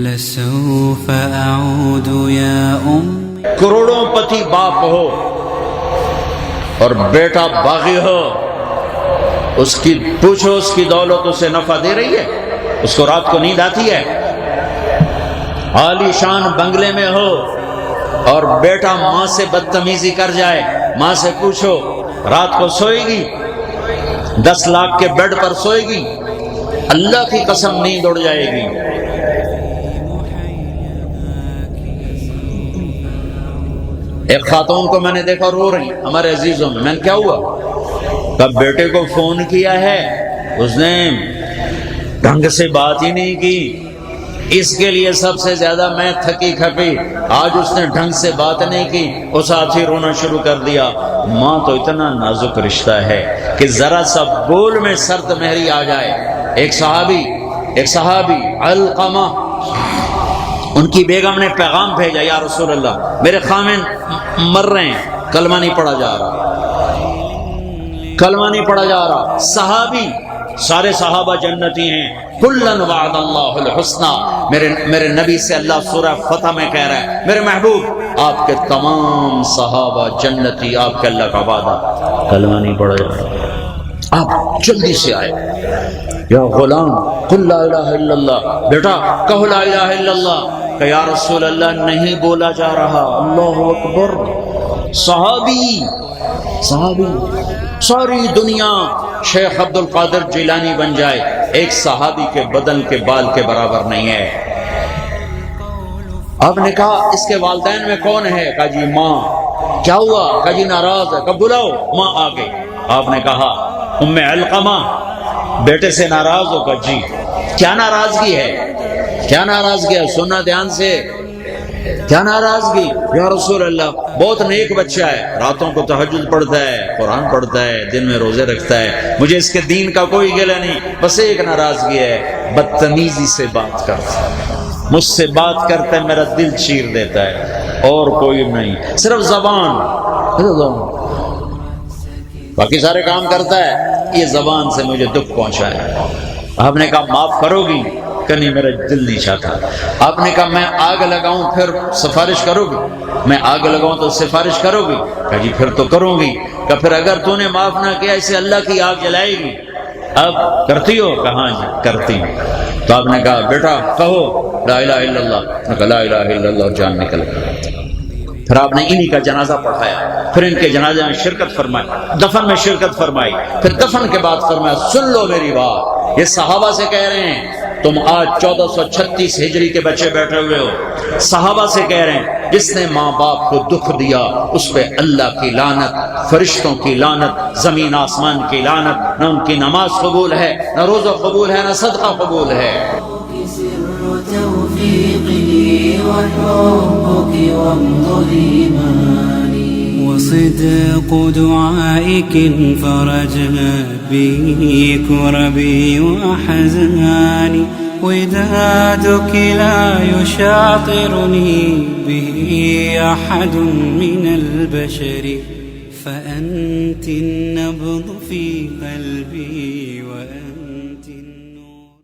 لسوف أعود يا کروڑوں پتی باپ ہو اور بیٹا باغی ہو، اس کی پوچھو اس کی دولت اسے نفع دے رہی ہے؟ اس کو رات کو نیند آتی ہے؟ عالی شان بنگلے میں ہو اور بیٹا ماں سے بدتمیزی کر جائے، ماں سے پوچھو رات کو سوئے گی؟ 10 لاکھ کے بیڈ پر سوئے گی؟ اللہ کی قسم نیند اڑ جائے گی۔ ایک خاتون کو میں نے دیکھا رو رہی، ہمارے عزیزوں میں نے کیا ہوا؟ کب بیٹے کو فون کیا ہے، اس نے ڈھنگ سے بات ہی نہیں کی، اس کے لیے سب سے زیادہ میں تھکی کھپی، آج اس نے ڈھنگ سے بات نہیں کی، اس آج رونا شروع کر دیا۔ ماں تو اتنا نازک رشتہ ہے کہ ذرا سا بول میں سرد مہری آ جائے۔ ایک صحابی علقمہ، ان کی بیگم نے پیغام بھیجا، یا رسول اللہ میرے خامن مر رہے ہیں، کلمہ نہیں پڑھا جا رہا۔ صحابی، سارے صحابہ جنتی ہیں، کلن وعد اللہ الحسنى، میرے نبی سے اللہ سورہ فتح میں کہہ رہا ہے میرے محبوب آپ کے تمام صحابہ جنتی، آپ کے اللہ کا وعدہ، کلمہ نہیں پڑھا جا رہا۔ آپ جلدی سے آئے، یا غلام قل لا الہ الا اللہ، بیٹا کہو لا الہ الا اللہ، کہ یا رسول اللہ نہیں بولا جا رہا۔ اللہ اکبر۔ صحابی، ساری دنیا شیخ عبد القادر جیلانی بن جائے، ایک صحابی کے بدن کے بال کے برابر نہیں ہے۔ آپ نے کہا اس کے والدین میں کون ہے؟ کہا جی ماں۔ کیا ہوا؟ کہا جی ناراض ہے۔ کہا بلاؤ۔ ماں آ گئی۔ آپ نے کہا ام علقمہ بیٹے سے ناراض ہو؟ کہا جی۔ کیا ناراضگی ہے؟ سننا دھیان سے، کیا ناراضگی؟ یا رسول اللہ بہت نیک بچہ ہے، راتوں کو تہجد پڑھتا ہے، قرآن پڑھتا ہے، دن میں روزے رکھتا ہے، مجھے اس کے دین کا کوئی گلہ نہیں، بس ایک ناراضگی ہے، بدتمیزی سے بات کرتا ہے، مجھ سے بات کرتا ہے میرا دل چیر دیتا ہے، اور کوئی نہیں، صرف زبان، باقی سارے کام کرتا ہے، یہ زبان سے مجھے دکھ پہنچا ہے۔ آپ نے کہا معاف کرو گی؟ کہ نہیں میرا دل نہیں چاہتا۔ آپ نے کہا میں آگ لگاؤں پھر سفارش کرو گی؟ میں آگ لگاؤں تو سفارش کرو گی؟ کہا جی پھر تو کروں گی۔ کہ پھر اگر تو نے معاف نہ کیا اسے اللہ کی آگ جلائے گی، اب کرتی ہو؟ کہاں جی کرتی ہوں۔ تو آپ نے کہا بیٹا کہو لا الہ الا اللہ، کہا لا الہ الا اللہ، جان نکل گئی۔ پھر آپ نے انہی کا جنازہ پڑھایا، پھر ان کے جنازے میں شرکت فرمائی، دفن میں شرکت فرمائی، پھر دفن کے بعد فرمایا سن لو میری بات، یہ صحابہ سے کہہ رہے ہیں، تم آج 1436 ہجری کے بچے بیٹھے ہوئے ہو، صحابہ سے کہہ رہے ہیں جس نے ماں باپ کو دکھ دیا اس پہ اللہ کی لعنت، فرشتوں کی لعنت، زمین آسمان کی لعنت، نہ ان کی نماز قبول ہے، نہ روزہ قبول ہے، نہ صدقہ قبول ہے۔ وصدق دعائك فرجنا به كربي وأحزاني، ودادك لا يشاطرني به أحد من البشر، فأنت النبض في قلبي وأنت